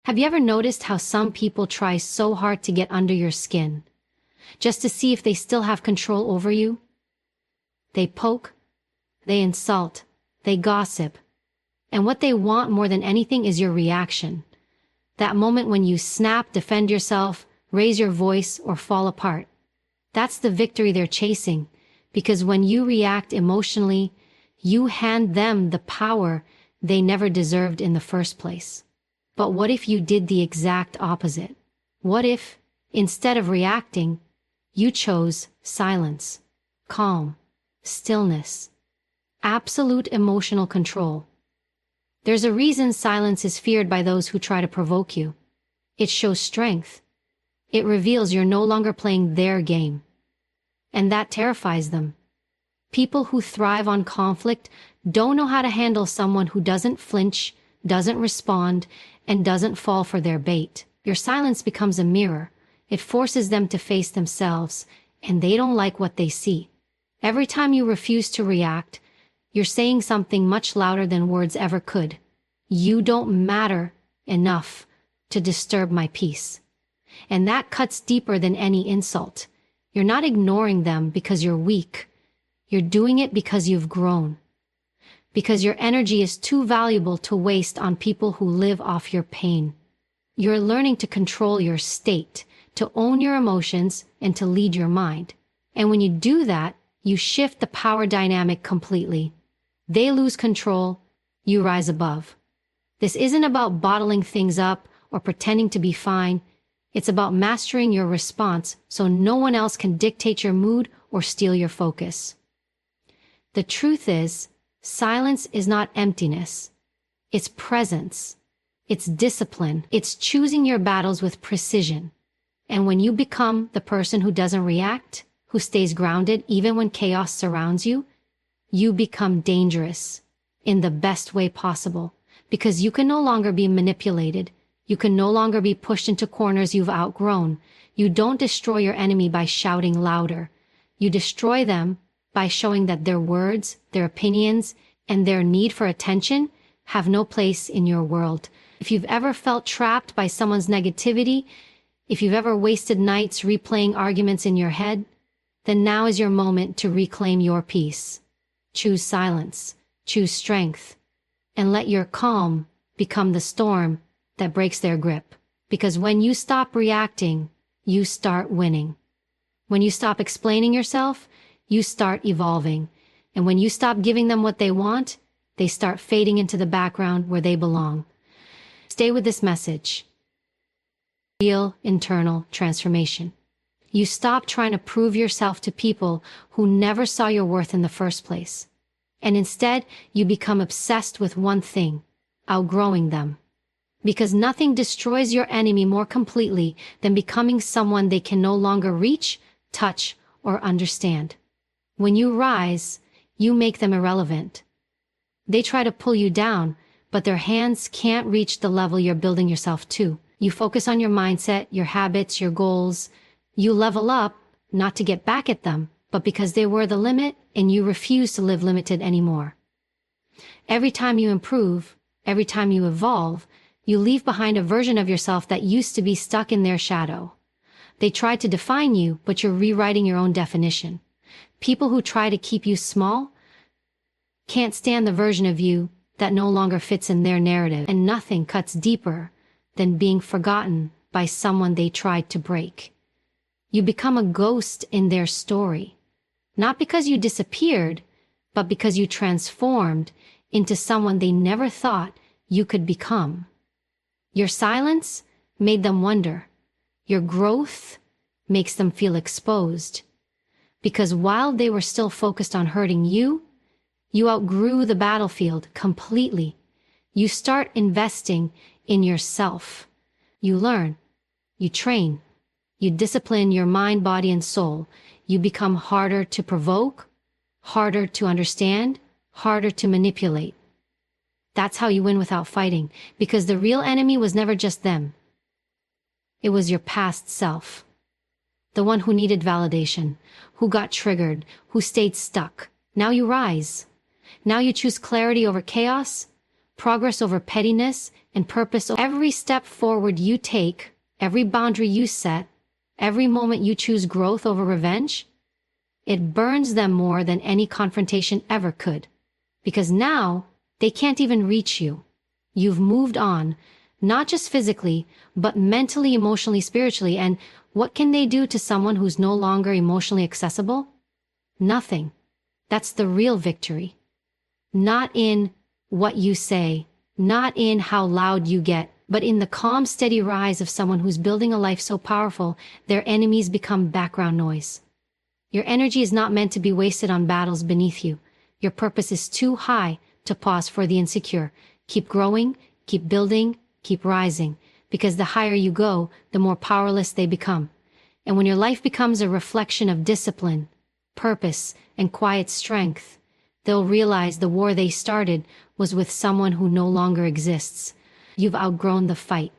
Have you ever noticed how some people try so hard to get under your skin, just to see if they still have control over you? They poke, they insult, they gossip, and what they want more than anything is your reaction. That moment when you snap, defend yourself, raise your voice, or fall apart. That's the victory they're chasing, because when you react emotionally, you hand them the power they never deserved in the first place. But what if you did the exact opposite? What if, instead of reacting, you chose silence, calm, stillness, absolute emotional control? There's a reason silence is feared by those who try to provoke you. It shows strength. It reveals you're no longer playing their game. And that terrifies them. People who thrive on conflict don't know how to handle someone who doesn't flinch, doesn't respond, and doesn't fall for their bait. Your silence becomes a mirror. It forces them to face themselves, and they don't like what they see. Every time you refuse to react, you're saying something much louder than words ever could. You don't matter enough to disturb my peace. And that cuts deeper than any insult. You're not ignoring them because you're weak. You're doing it because you've grown. Because your energy is too valuable to waste on people who live off your pain. You're learning to control your state, to own your emotions, and to lead your mind. And when you do that, you shift the power dynamic completely. They lose control, you rise above. This isn't about bottling things up or pretending to be fine. It's about mastering your response so no one else can dictate your mood or steal your focus. The truth is, silence is not emptiness. It's presence. It's discipline. It's choosing your battles with precision. And when you become the person who doesn't react, who stays grounded even when chaos surrounds you, you become dangerous in the best way possible, because you can no longer be manipulated. You can no longer be pushed into corners you've outgrown. You don't destroy your enemy by shouting louder. You destroy them by showing that their words, their opinions, and their need for attention have no place in your world. If you've ever felt trapped by someone's negativity, if you've ever wasted nights replaying arguments in your head, then now is your moment to reclaim your peace. Choose silence, choose strength, and let your calm become the storm that breaks their grip. Because when you stop reacting, you start winning. When you stop explaining yourself, you start evolving. And when you stop giving them what they want, they start fading into the background where they belong. Stay with this message. Real internal transformation. You stop trying to prove yourself to people who never saw your worth in the first place. And instead, you become obsessed with one thing, outgrowing them. Because nothing destroys your enemy more completely than becoming someone they can no longer reach, touch, or understand. When you rise, you make them irrelevant. They try to pull you down, but their hands can't reach the level you're building yourself to. You focus on your mindset, your habits, your goals. You level up, not to get back at them, but because they were the limit and you refuse to live limited anymore. Every time you improve, every time you evolve, you leave behind a version of yourself that used to be stuck in their shadow. They tried to define you, but you're rewriting your own definition. People who try to keep you small can't stand the version of you that no longer fits in their narrative, and nothing cuts deeper than being forgotten by someone they tried to break. You become a ghost in their story, not because you disappeared, but because you transformed into someone they never thought you could become. Your silence made them wonder. Your growth makes them feel exposed. Because while they were still focused on hurting you, you outgrew the battlefield completely. You start investing in yourself. You learn. You train. You discipline your mind, body, and soul. You become harder to provoke, harder to understand, harder to manipulate. That's how you win without fighting, because the real enemy was never just them. It was your past self. The one who needed validation, who got triggered, who stayed stuck. Now you rise. Now you choose clarity over chaos, progress over pettiness, and purpose over every step forward you take, every boundary you set, every moment you choose growth over revenge. It burns them more than any confrontation ever could. Because now, they can't even reach you. You've moved on, not just physically, but mentally, emotionally, spiritually, and what can they do to someone who's no longer emotionally accessible? Nothing. That's the real victory. Not in what you say, not in how loud you get, but in the calm, steady rise of someone who's building a life so powerful, their enemies become background noise. Your energy is not meant to be wasted on battles beneath you. Your purpose is too high to pause for the insecure. Keep growing, keep building, keep rising, because the higher you go, the more powerless they become. And when your life becomes a reflection of discipline, purpose, and quiet strength, they'll realize the war they started was with someone who no longer exists. You've outgrown the fight.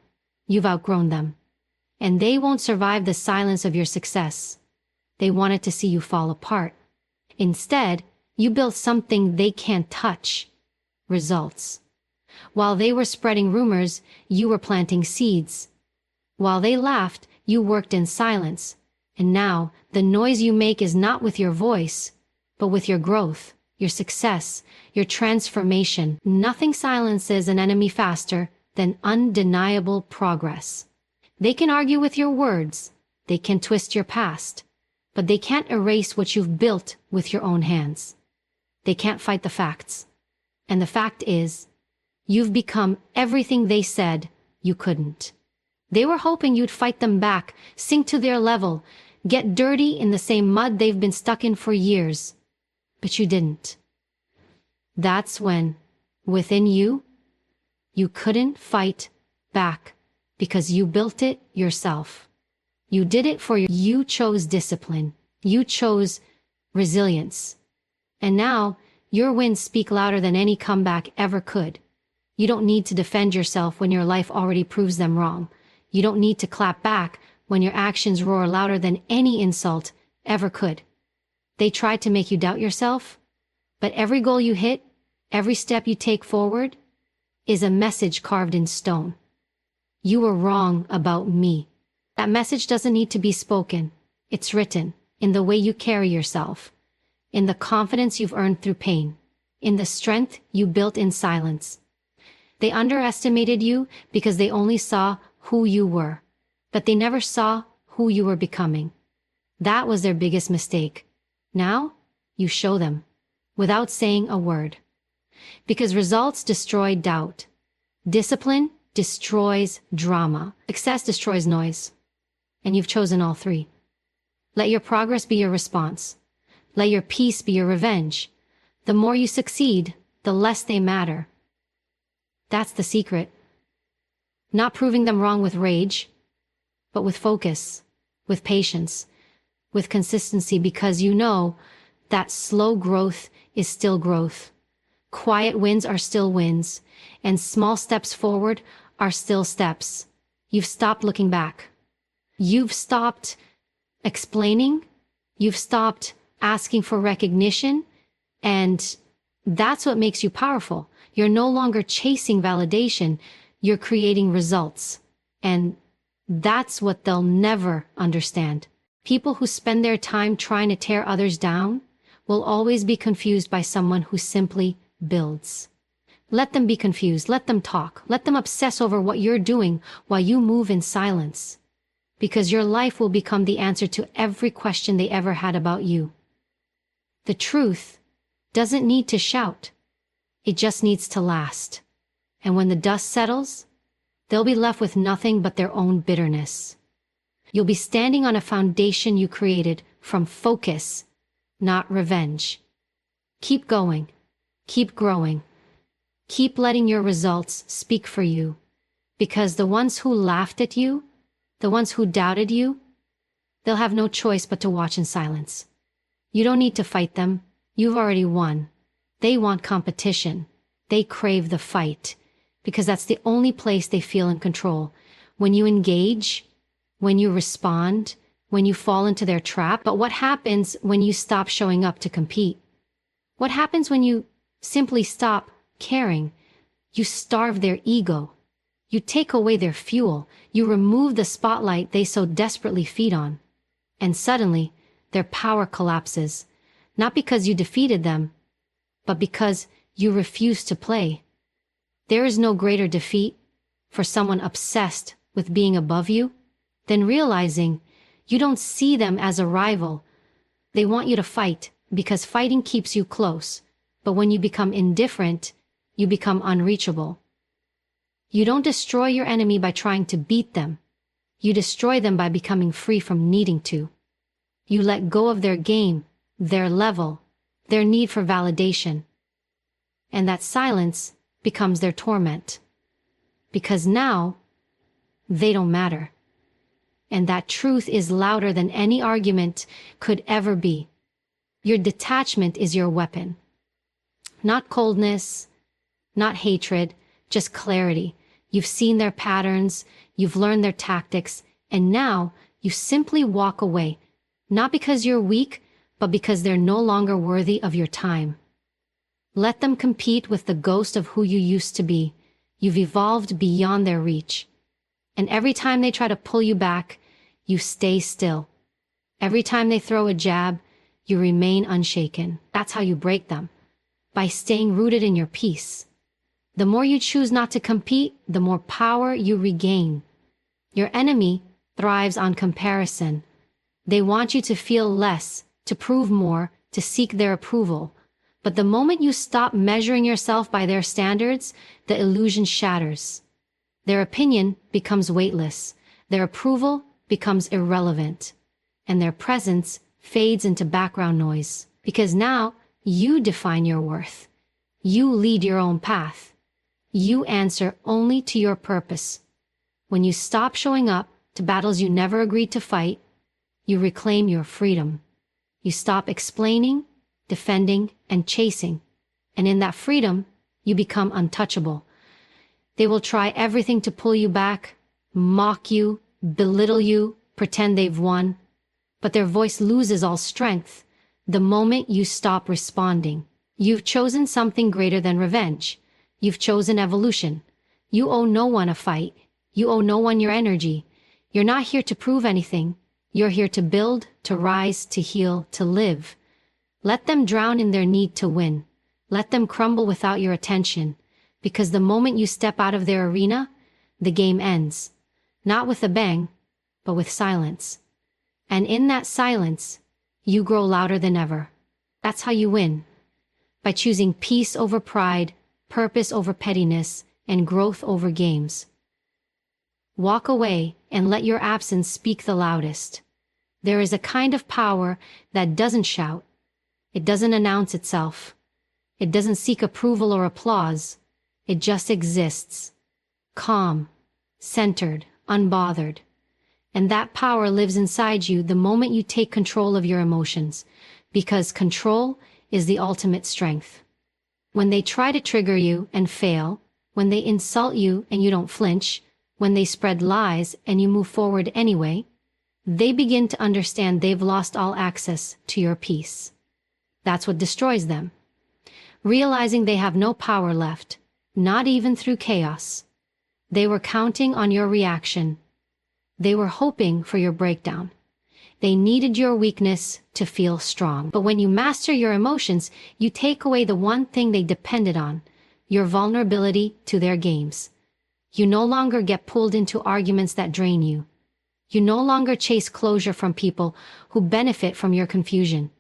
You've outgrown them. And they won't survive the silence of your success. They wanted to see you fall apart. Instead, you built something they can't touch. Results. While they were spreading rumors, you were planting seeds. While they laughed, you worked in silence. And now, the noise you make is not with your voice, but with your growth, your success, your transformation. Nothing silences an enemy faster than undeniable progress. They can argue with your words, they can twist your past, but they can't erase what you've built with your own hands. They can't fight the facts. And the fact is, you've become everything they said you couldn't. They were hoping you'd fight them back, sink to their level, get dirty in the same mud they've been stuck in for years. But you didn't. That's when, within you, you couldn't fight back because you built it yourself. You did it for you chose discipline. You chose resilience. And now, your wins speak louder than any comeback ever could. You don't need to defend yourself when your life already proves them wrong. You don't need to clap back when your actions roar louder than any insult ever could. They tried to make you doubt yourself, but every goal you hit, every step you take forward, is a message carved in stone. You were wrong about me. That message doesn't need to be spoken. It's written in the way you carry yourself, in the confidence you've earned through pain, in the strength you built in silence. They underestimated you because they only saw who you were, but they never saw who you were becoming. That was their biggest mistake. Now, you show them, without saying a word. Because results destroy doubt. Discipline destroys drama. Success destroys noise. And you've chosen all three. Let your progress be your response. Let your peace be your revenge. The more you succeed, the less they matter. That's the secret. Not proving them wrong with rage, but with focus, with patience, with consistency, because you know that slow growth is still growth. Quiet wins are still wins, and small steps forward are still steps. You've stopped looking back. You've stopped explaining. You've stopped asking for recognition, and that's what makes you powerful. You're no longer chasing validation, you're creating results. And that's what they'll never understand. People who spend their time trying to tear others down will always be confused by someone who simply builds. Let them be confused, let them talk, let them obsess over what you're doing while you move in silence. Because your life will become the answer to every question they ever had about you. The truth doesn't need to shout. It just needs to last. And when the dust settles, they'll be left with nothing but their own bitterness. You'll be standing on a foundation you created from focus, not revenge. Keep going. Keep growing. Keep letting your results speak for you. Because the ones who laughed at you, the ones who doubted you, they'll have no choice but to watch in silence. You don't need to fight them. You've already won. They want competition. They crave the fight. Because that's the only place they feel in control. When you engage, when you respond, when you fall into their trap. But what happens when you stop showing up to compete? What happens when you simply stop caring? You starve their ego. You take away their fuel. You remove the spotlight they so desperately feed on. And suddenly, their power collapses. Not because you defeated them, but because you refuse to play. There is no greater defeat for someone obsessed with being above you than realizing you don't see them as a rival. They want you to fight because fighting keeps you close. But when you become indifferent, you become unreachable. You don't destroy your enemy by trying to beat them. You destroy them by becoming free from needing to. You let go of their game, their level, their need for validation. And that silence becomes their torment. Because now, they don't matter. And that truth is louder than any argument could ever be. Your detachment is your weapon. Not coldness, not hatred, just clarity. You've seen their patterns, you've learned their tactics, and now you simply walk away, not because you're weak, but because they're no longer worthy of your time. Let them compete with the ghost of who you used to be. You've evolved beyond their reach. And every time they try to pull you back, you stay still. Every time they throw a jab, you remain unshaken. That's how you break them. By staying rooted in your peace. The more you choose not to compete, the more power you regain. Your enemy thrives on comparison. They want you to feel less, to prove more, to seek their approval. But the moment you stop measuring yourself by their standards, the illusion shatters. Their opinion becomes weightless. Their approval becomes irrelevant. And their presence fades into background noise. Because now, you define your worth. You lead your own path. You answer only to your purpose. When you stop showing up to battles you never agreed to fight, you reclaim your freedom. You stop explaining, defending, and chasing. And in that freedom, you become untouchable. They will try everything to pull you back, mock you, belittle you, pretend they've won. But their voice loses all strength the moment you stop responding. You've chosen something greater than revenge. You've chosen evolution. You owe no one a fight. You owe no one your energy. You're not here to prove anything. You're here to build, to rise, to heal, to live. Let them drown in their need to win. Let them crumble without your attention. Because the moment you step out of their arena, the game ends. Not with a bang, but with silence. And in that silence, you grow louder than ever. That's how you win. By choosing peace over pride, purpose over pettiness, and growth over games. Walk away and let your absence speak the loudest. There is a kind of power that doesn't shout. It doesn't announce itself. It doesn't seek approval or applause. It just exists. Calm, centered, unbothered. And that power lives inside you the moment you take control of your emotions, because control is the ultimate strength. When they try to trigger you and fail, when they insult you and you don't flinch, when they spread lies and you move forward anyway, they begin to understand they've lost all access to your peace. That's what destroys them. Realizing they have no power left, not even through chaos. They were counting on your reaction. They were hoping for your breakdown. They needed your weakness to feel strong. But when you master your emotions, you take away the one thing they depended on, your vulnerability to their games. You no longer get pulled into arguments that drain you. You no longer chase closure from people who benefit from your confusion.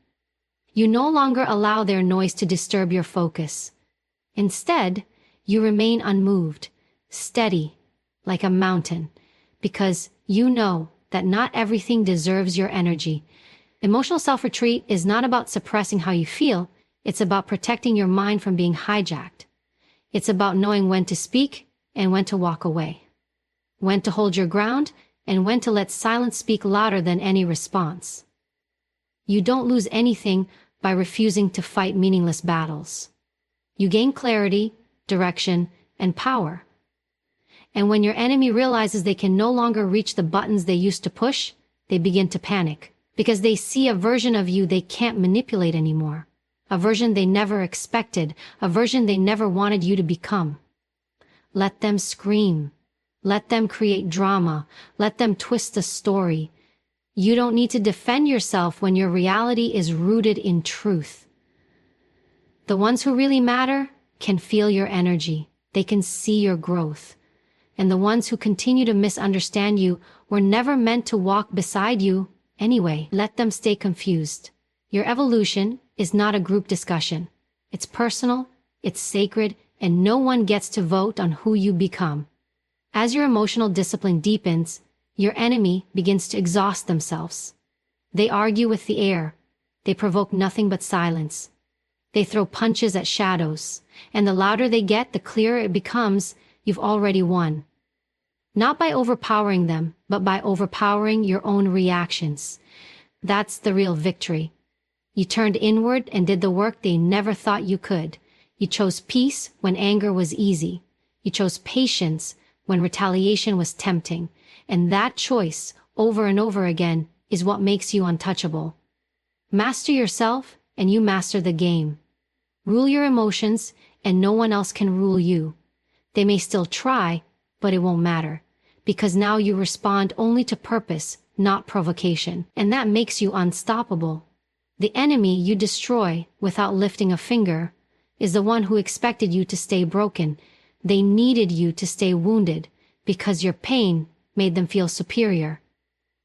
You no longer allow their noise to disturb your focus. Instead, you remain unmoved, steady, like a mountain, because you know that not everything deserves your energy. Emotional self-retreat is not about suppressing how you feel, it's about protecting your mind from being hijacked. It's about knowing when to speak and when to walk away. When to hold your ground and when to let silence speak louder than any response. You don't lose anything by refusing to fight meaningless battles. You gain clarity, direction, and power. And when your enemy realizes they can no longer reach the buttons they used to push, they begin to panic, because they see a version of you they can't manipulate anymore, a version they never expected, a version they never wanted you to become. Let them scream. Let them create drama. Let them twist the story. You don't need to defend yourself when your reality is rooted in truth. The ones who really matter can feel your energy. They can see your growth. And the ones who continue to misunderstand you were never meant to walk beside you anyway. Let them stay confused. Your evolution is not a group discussion. It's personal, it's sacred, and no one gets to vote on who you become. As your emotional discipline deepens, your enemy begins to exhaust themselves. They argue with the air. They provoke nothing but silence. They throw punches at shadows, and the louder they get, the clearer it becomes you've already won. Not by overpowering them, but by overpowering your own reactions. That's the real victory. You turned inward and did the work they never thought you could. You chose peace when anger was easy. You chose patience when retaliation was tempting. And that choice, over and over again, is what makes you untouchable. Master yourself, and you master the game. Rule your emotions, and no one else can rule you. They may still try, but it won't matter, because now you respond only to purpose, not provocation, and that makes you unstoppable. The enemy you destroy without lifting a finger is the one who expected you to stay broken. They needed you to stay wounded, because your pain made them feel superior.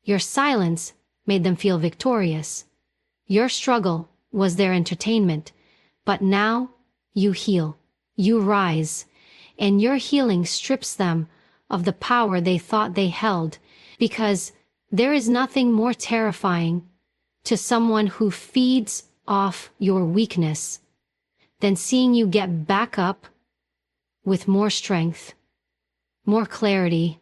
Your silence made them feel victorious. Your struggle was their entertainment, but now you heal, you rise, and your healing strips them of the power they thought they held, because there is nothing more terrifying to someone who feeds off your weakness than seeing you get back up with more strength, more clarity,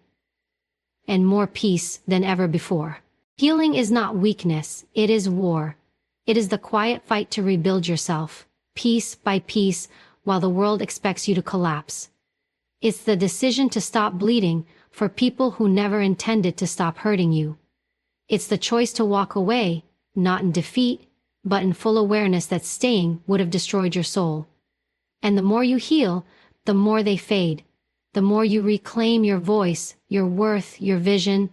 and more peace than ever before. Healing is not weakness, it is war. It is the quiet fight to rebuild yourself, piece by piece, while the world expects you to collapse. It's the decision to stop bleeding for people who never intended to stop hurting you. It's the choice to walk away, not in defeat, but in full awareness that staying would have destroyed your soul. And the more you heal, the more they fade. The more you reclaim your voice, your worth, your vision,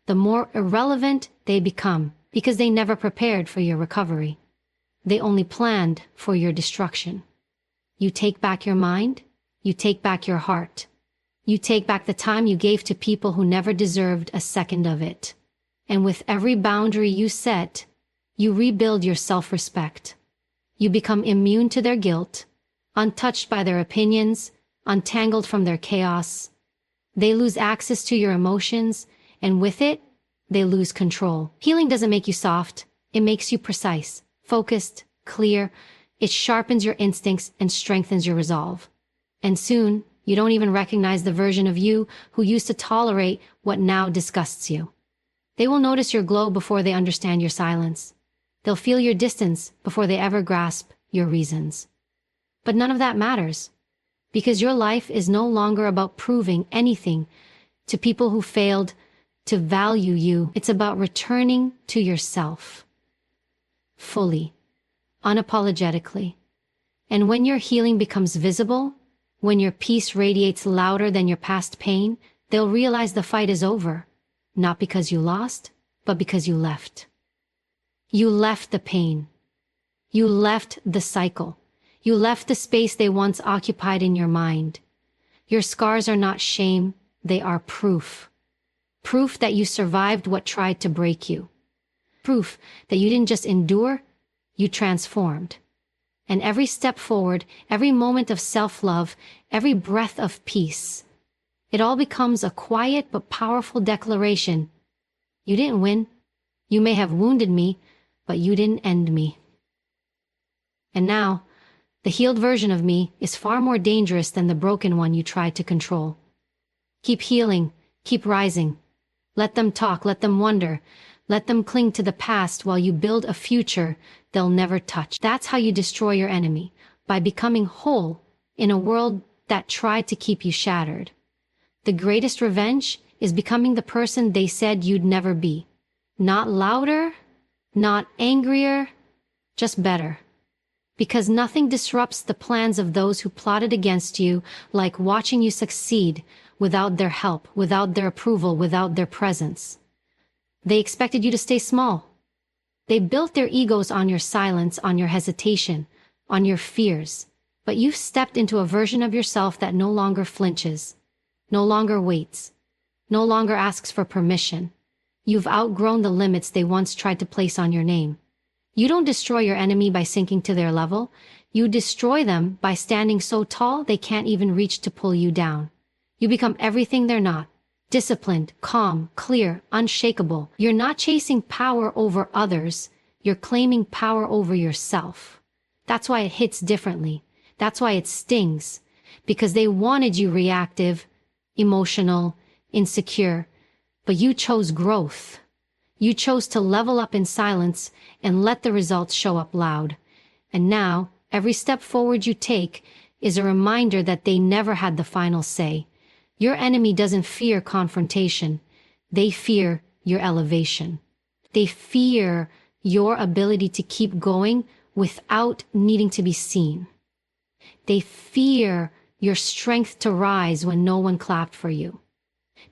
the more irrelevant they become, because they never prepared for your recovery. They only planned for your destruction. You take back your mind, you take back your heart. You take back the time you gave to people who never deserved a second of it. And with every boundary you set, you rebuild your self-respect. You become immune to their guilt, untouched by their opinions, untangled from their chaos. They lose access to your emotions, and with it, they lose control. Healing doesn't make you soft, it makes you precise, focused, clear. It sharpens your instincts and strengthens your resolve. And soon, you don't even recognize the version of you who used to tolerate what now disgusts you. They will notice your glow before they understand your silence. They'll feel your distance before they ever grasp your reasons. But none of that matters, because your life is no longer about proving anything to people who failed to value you. It's about returning to yourself, fully, unapologetically. And when your healing becomes visible, when your peace radiates louder than your past pain, they'll realize the fight is over, not because you lost, but because you left. You left the pain. You left the cycle. You left the space they once occupied in your mind. Your scars are not shame, they are proof. Proof that you survived what tried to break you. Proof that you didn't just endure, you transformed. And every step forward, every moment of self-love, every breath of peace, it all becomes a quiet but powerful declaration. You didn't win. You may have wounded me, but you didn't end me. And now, the healed version of me is far more dangerous than the broken one you tried to control. Keep healing, keep rising. Let them talk, let them wonder, let them cling to the past while you build a future they'll never touch. That's how you destroy your enemy, by becoming whole in a world that tried to keep you shattered. The greatest revenge is becoming the person they said you'd never be. Not louder, not angrier, just better. Because nothing disrupts the plans of those who plotted against you like watching you succeed without their help, without their approval, without their presence. They expected you to stay small. They built their egos on your silence, on your hesitation, on your fears. But you've stepped into a version of yourself that no longer flinches, no longer waits, no longer asks for permission. You've outgrown the limits they once tried to place on your name. You don't destroy your enemy by sinking to their level. You destroy them by standing so tall they can't even reach to pull you down. You become everything they're not. Disciplined, calm, clear, unshakable. You're not chasing power over others. You're claiming power over yourself. That's why it hits differently. That's why it stings. Because they wanted you reactive, emotional, insecure. But you chose growth. You chose to level up in silence and let the results show up loud. And now, every step forward you take is a reminder that they never had the final say. Your enemy doesn't fear confrontation. They fear your elevation. They fear your ability to keep going without needing to be seen. They fear your strength to rise when no one clapped for you.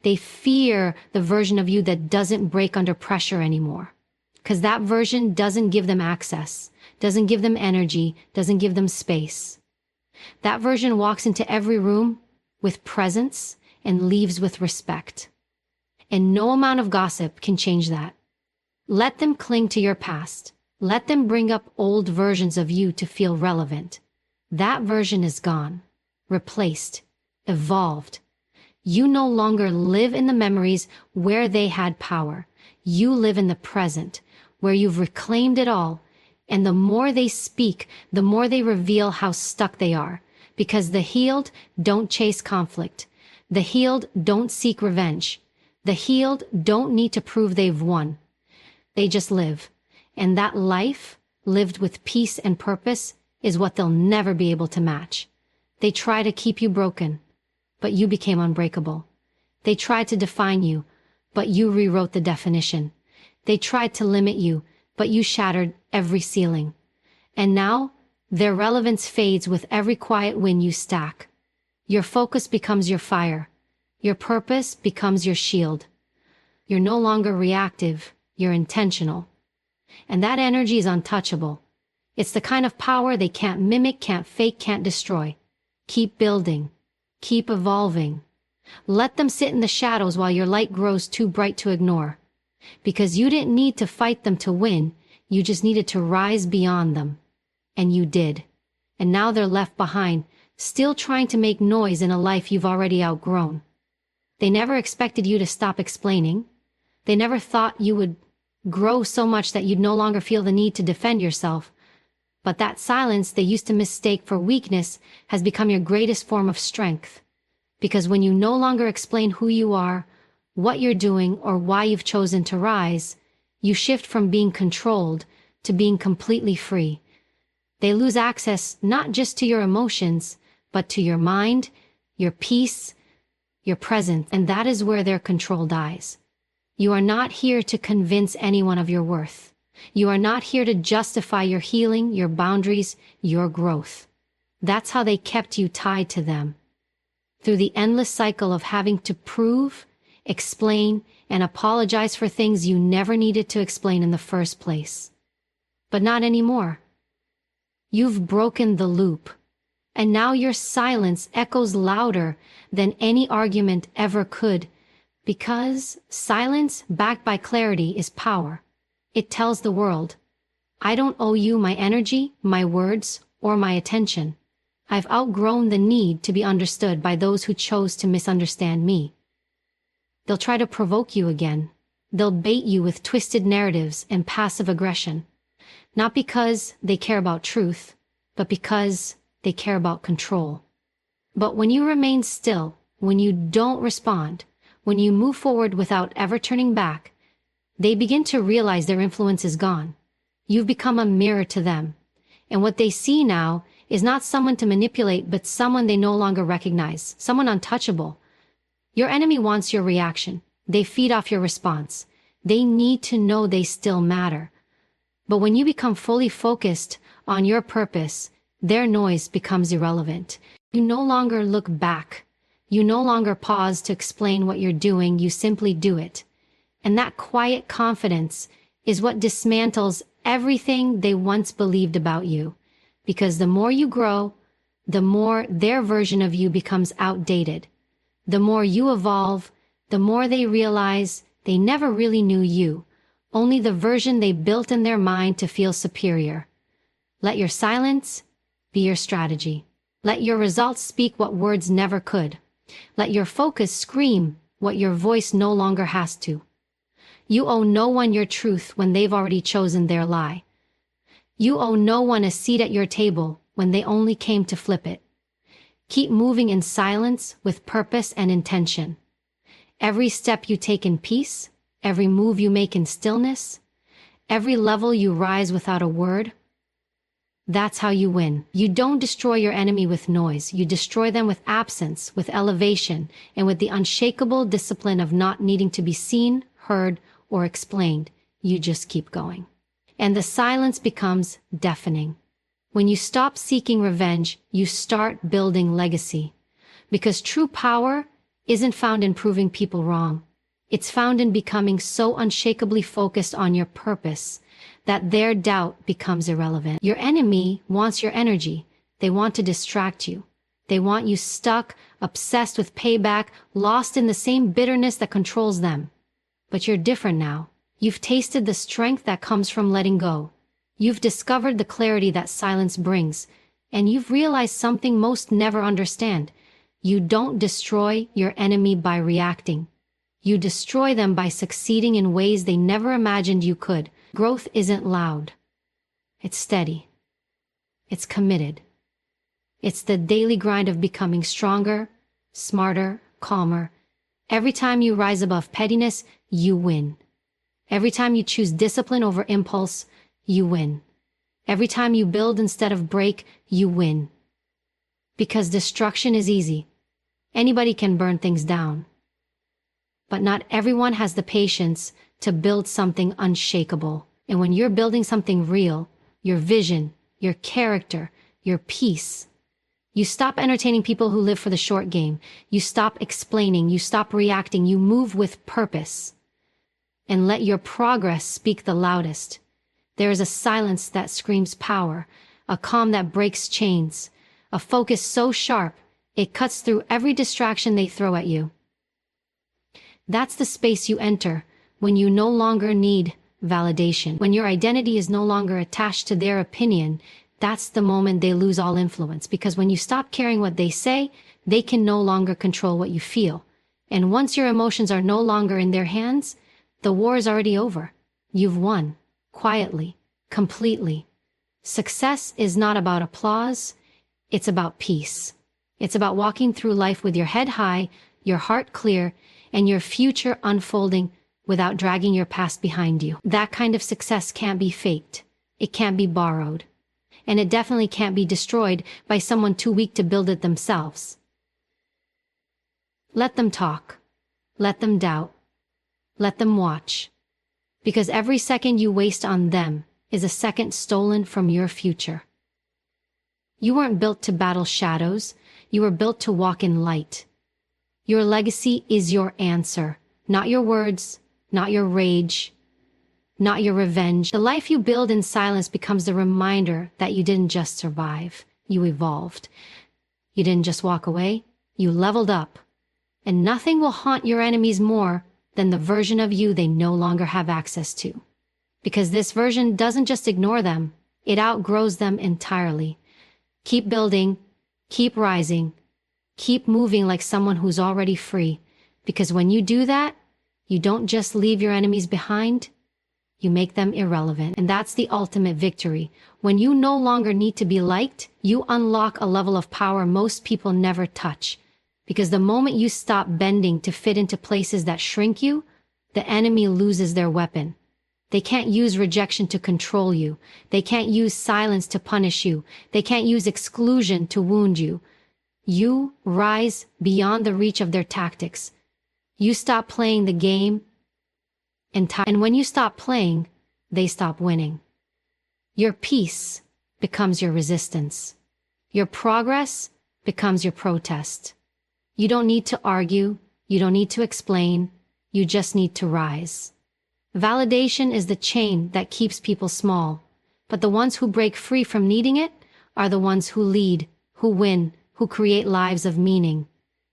They fear the version of you that doesn't break under pressure anymore. Because that version doesn't give them access, doesn't give them energy, doesn't give them space. That version walks into every room with presence and leaves with respect. And no amount of gossip can change that. Let them cling to your past. Let them bring up old versions of you to feel relevant. That version is gone, replaced, evolved. You no longer live in the memories where they had power. You live in the present, where you've reclaimed it all. And the more they speak, the more they reveal how stuck they are. Because the healed don't chase conflict. The healed don't seek revenge. The healed don't need to prove they've won. They just live. And that life, lived with peace and purpose, is what they'll never be able to match. They try to keep you broken, but you became unbreakable. They tried to define you, but you rewrote the definition. They tried to limit you, but you shattered every ceiling. And now, their relevance fades with every quiet win you stack. Your focus becomes your fire. Your purpose becomes your shield. You're no longer reactive, you're intentional. And that energy is untouchable. It's the kind of power they can't mimic, can't fake, can't destroy. Keep building. Keep evolving. Let them sit in the shadows while your light grows too bright to ignore. Because you didn't need to fight them to win, you just needed to rise beyond them. And you did. And now they're left behind, still trying to make noise in a life you've already outgrown. They never expected you to stop explaining. They never thought you would grow so much that you'd no longer feel the need to defend yourself. But that silence they used to mistake for weakness has become your greatest form of strength. Because when you no longer explain who you are, what you're doing, or why you've chosen to rise, you shift from being controlled to being completely free. They lose access not just to your emotions, but to your mind, your peace, your presence, and that is where their control dies. You are not here to convince anyone of your worth. You are not here to justify your healing, your boundaries, your growth. That's how they kept you tied to them. Through the endless cycle of having to prove, explain, and apologize for things you never needed to explain in the first place. But not anymore. You've broken the loop. And now your silence echoes louder than any argument ever could, because silence backed by clarity is power. It tells the world, I don't owe you my energy, my words, or my attention. I've outgrown the need to be understood by those who chose to misunderstand me. They'll try to provoke you again. They'll bait you with twisted narratives and passive aggression. Not because they care about truth, but because they care about control. But when you remain still, when you don't respond, when you move forward without ever turning back, they begin to realize their influence is gone. You've become a mirror to them. And what they see now is not someone to manipulate, but someone they no longer recognize, someone untouchable. Your enemy wants your reaction. They feed off your response. They need to know they still matter. But when you become fully focused on your purpose, their noise becomes irrelevant. You no longer look back. You no longer pause to explain what you're doing, you simply do it. And that quiet confidence is what dismantles everything they once believed about you. Because the more you grow, the more their version of you becomes outdated. The more you evolve, the more they realize they never really knew you, only the version they built in their mind to feel superior. Let your silence be your strategy. Let your results speak what words never could. Let your focus scream what your voice no longer has to. You owe no one your truth when they've already chosen their lie. You owe no one a seat at your table when they only came to flip it. Keep moving in silence with purpose and intention. Every step you take in peace, every move you make in stillness, every level you rise without a word, that's how you win. You don't destroy your enemy with noise. You destroy them with absence, with elevation, and with the unshakable discipline of not needing to be seen, heard, or explained. You just keep going. And the silence becomes deafening. When you stop seeking revenge, you start building legacy. Because true power isn't found in proving people wrong. It's found in becoming so unshakably focused on your purpose that their doubt becomes irrelevant. Your enemy wants your energy. They want to distract you. They want you stuck, obsessed with payback, lost in the same bitterness that controls them. But you're different now. You've tasted the strength that comes from letting go. You've discovered the clarity that silence brings, and you've realized something most never understand. You don't destroy your enemy by reacting. You destroy them by succeeding in ways they never imagined you could. Growth isn't loud. It's steady. It's committed. It's the daily grind of becoming stronger, smarter, calmer. Every time you rise above pettiness, you win. Every time you choose discipline over impulse, you win. Every time you build instead of break, you win. Because destruction is easy. Anybody can burn things down. But not everyone has the patience to build something unshakable. And when you're building something real, your vision, your character, your peace, you stop entertaining people who live for the short game. You stop explaining, you stop reacting, you move with purpose. And let your progress speak the loudest. There is a silence that screams power, a calm that breaks chains, a focus so sharp, it cuts through every distraction they throw at you. That's the space you enter when you no longer need validation. When your identity is no longer attached to their opinion, that's the moment they lose all influence. Because when you stop caring what they say, they can no longer control what you feel. And once your emotions are no longer in their hands, the war is already over. You've won. Quietly. Completely. Success is not about applause. It's about peace. It's about walking through life with your head high, your heart clear, and your future unfolding without dragging your past behind you. That kind of success can't be faked. It can't be borrowed. And it definitely can't be destroyed by someone too weak to build it themselves. Let them talk. Let them doubt. Let them watch. Because every second you waste on them is a second stolen from your future. You weren't built to battle shadows. You were built to walk in light. Your legacy is your answer, not your words, not your rage, not your revenge. The life you build in silence becomes the reminder that you didn't just survive, you evolved. You didn't just walk away, you leveled up. And nothing will haunt your enemies more than the version of you they no longer have access to. Because this version doesn't just ignore them, it outgrows them entirely. Keep building, keep rising, keep moving like someone who's already free. Because when you do that, you don't just leave your enemies behind, you make them irrelevant. And that's the ultimate victory. When you no longer need to be liked, you unlock a level of power most people never touch. Because the moment you stop bending to fit into places that shrink you, the enemy loses their weapon. They can't use rejection to control you. They can't use silence to punish you. They can't use exclusion to wound you. You rise beyond the reach of their tactics. You stop playing the game, and when you stop playing, they stop winning. Your peace becomes your resistance. Your progress becomes your protest. You don't need to argue, you don't need to explain, you just need to rise. Validation is the chain that keeps people small, but the ones who break free from needing it are the ones who lead, who win, who create lives of meaning.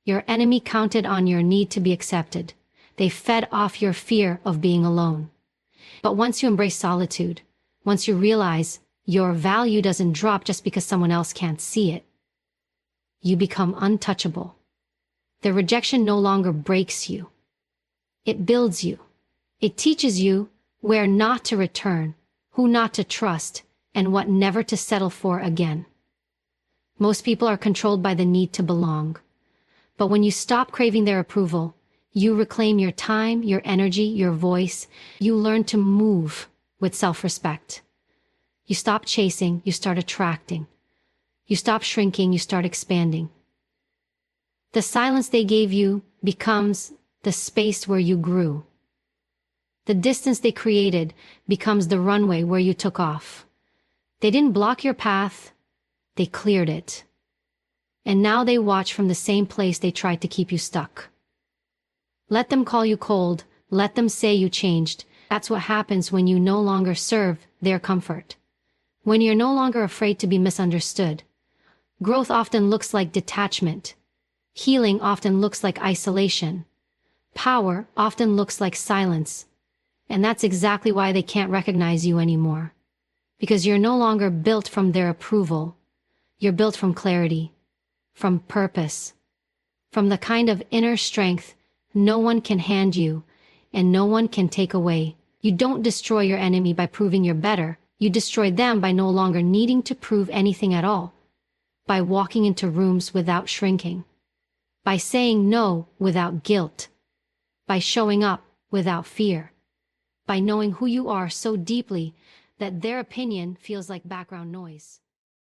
Your enemy counted on your need to be accepted. They fed off your fear of being alone. But once you embrace solitude, once you realize your value doesn't drop just because someone else can't see it, you become untouchable. The rejection no longer breaks you. It builds you. It teaches you where not to return, who not to trust, and what never to settle for again. Most people are controlled by the need to belong. But when you stop craving their approval, you reclaim your time, your energy, your voice. You learn to move with self-respect. You stop chasing, you start attracting. You stop shrinking, you start expanding. The silence they gave you becomes the space where you grew. The distance they created becomes the runway where you took off. They didn't block your path, they cleared it. And now they watch from the same place they tried to keep you stuck. Let them call you cold, let them say you changed. That's what happens when you no longer serve their comfort. When you're no longer afraid to be misunderstood. Growth often looks like detachment. Healing often looks like isolation. Power often looks like silence. And that's exactly why they can't recognize you anymore. Because you're no longer built from their approval. You're built from clarity, from purpose, from the kind of inner strength no one can hand you and no one can take away. You don't destroy your enemy by proving you're better. You destroy them by no longer needing to prove anything at all. By walking into rooms without shrinking. By saying no without guilt. By showing up without fear. By knowing who you are so deeply that their opinion feels like background noise.